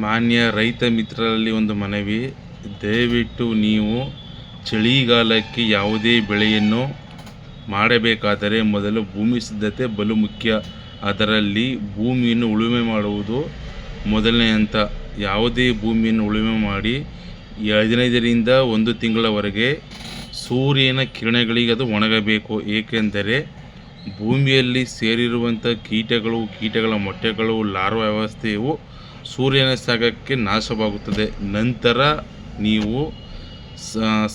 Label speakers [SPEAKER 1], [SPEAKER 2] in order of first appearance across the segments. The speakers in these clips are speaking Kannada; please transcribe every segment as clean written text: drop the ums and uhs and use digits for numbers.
[SPEAKER 1] ಮಾನ್ಯ ರೈತ ಮಿತ್ರರಲ್ಲಿ ಒಂದು ಮನವಿ, ದಯವಿಟ್ಟು ನೀವು ಚಳಿಗಾಲಕ್ಕೆ ಯಾವುದೇ ಬೆಳೆಯನ್ನು ಮಾಡಬೇಕಾದರೆ ಮೊದಲು ಭೂಮಿ ಸಿದ್ಧತೆ ಬಲು ಮುಖ್ಯ. ಅದರಲ್ಲಿ ಭೂಮಿಯನ್ನು ಉಳುಮೆ ಮಾಡುವುದು ಮೊದಲನೇ ಹಂತ. ಯಾವುದೇ ಭೂಮಿಯನ್ನು ಉಳುಮೆ ಮಾಡಿ 15ರಿಂದ 1 ತಿಂಗಳವರೆಗೆ ಸೂರ್ಯನ ಕಿರಣಗಳಿಗೆ ಅದು ಒಣಗಬೇಕು. ಏಕೆಂದರೆ ಭೂಮಿಯಲ್ಲಿ ಸೇರಿರುವಂಥ ಕೀಟಗಳ ಮೊಟ್ಟೆಗಳು, ಲಾರ್ವಾ ವ್ಯವಸ್ಥೆಯು ಸೂರ್ಯನ ಶಾಖಕ್ಕೆ ನಾಶವಾಗುತ್ತದೆ. ನಂತರ ನೀವು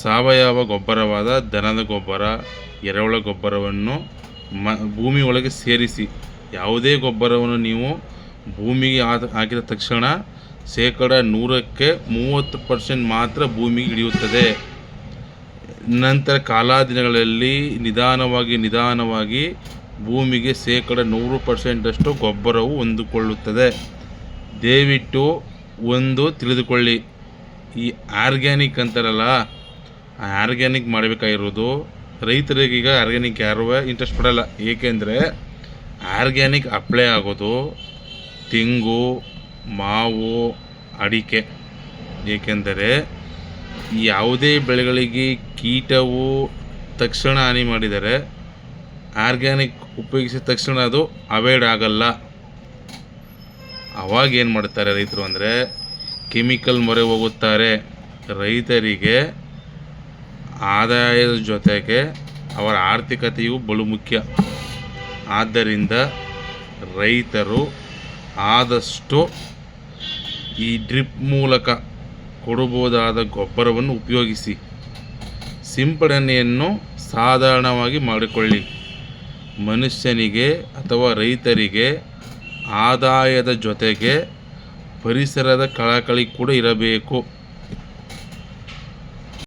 [SPEAKER 1] ಸಾವಯವ ಗೊಬ್ಬರವಾದ ದನದ ಗೊಬ್ಬರ, ಎರೆಹುಳ ಗೊಬ್ಬರವನ್ನು ಭೂಮಿ ಒಳಗೆ ಸೇರಿಸಿ. ಯಾವುದೇ ಗೊಬ್ಬರವನ್ನು ನೀವು ಭೂಮಿಗೆ ಹಾಕಿದ ತಕ್ಷಣ 100ಕ್ಕೆ 30% ಮಾತ್ರ ಭೂಮಿಗೆ ಹಿಡಿಯುತ್ತದೆ. ನಂತರ ಕಾಲಾದಿನಗಳಲ್ಲಿ ನಿಧಾನವಾಗಿ ಭೂಮಿಗೆ 100% ಗೊಬ್ಬರವು ಹೊಂದಿಕೊಳ್ಳುತ್ತದೆ. ದಯವಿಟ್ಟು ಒಂದು ತಿಳಿದುಕೊಳ್ಳಿ, ಈ ಆರ್ಗ್ಯಾನಿಕ್ ಅಂತಾರಲ್ಲ, ಆ ಆರ್ಗ್ಯಾನಿಕ್ ಮಾಡಬೇಕಾಗಿರೋದು ರೈತರಿಗೆ. ಈಗ ಆರ್ಗ್ಯಾನಿಕ್ ಯಾರೂ ಇಂಟ್ರೆಸ್ಟ್ ಪಡಲ್ಲ. ಏಕೆಂದರೆ ಆರ್ಗ್ಯಾನಿಕ್ ಅಪ್ಲೈ ಆಗೋದು ತೆಂಗು, ಮಾವು, ಅಡಿಕೆ. ಏಕೆಂದರೆ ಯಾವುದೇ ಬೆಳೆಗಳಿಗೆ ಕೀಟವು ತಕ್ಷಣ ಹಾನಿ ಮಾಡಿದರೆ ಆರ್ಗ್ಯಾನಿಕ್ ಉಪಯೋಗಿಸಿದ ತಕ್ಷಣ ಅದು ಅವಾಯ್ಡ್ ಆಗಲ್ಲ. ಅವಾಗ ಏನು ಮಾಡ್ತಾರೆ ರೈತರು ಅಂದರೆ ಕೆಮಿಕಲ್ ಮೊರೆ ಹೋಗುತ್ತಾರೆ. ರೈತರಿಗೆ ಆದಾಯದ ಜೊತೆಗೆ ಅವರ ಆರ್ಥಿಕತೆಯು ಬಲು ಮುಖ್ಯ. ಆದ್ದರಿಂದ ರೈತರು ಆದಷ್ಟು ಈ ಡ್ರಿಪ್ ಮೂಲಕ ಕೊಡಬಹುದಾದ ಗೊಬ್ಬರವನ್ನು ಉಪಯೋಗಿಸಿ. ಸಿಂಪಡಣೆಯನ್ನು ಸಾಧಾರಣವಾಗಿ ಮಾಡಿಕೊಳ್ಳಿ. ಮನುಷ್ಯನಿಗೆ ಅಥವಾ ರೈತರಿಗೆ ಆದಾಯದ ಜೊತೆಗೆ ಪರಿಸರದ ಕಳಕಳಿ ಕೂಡ ಇರಬೇಕು.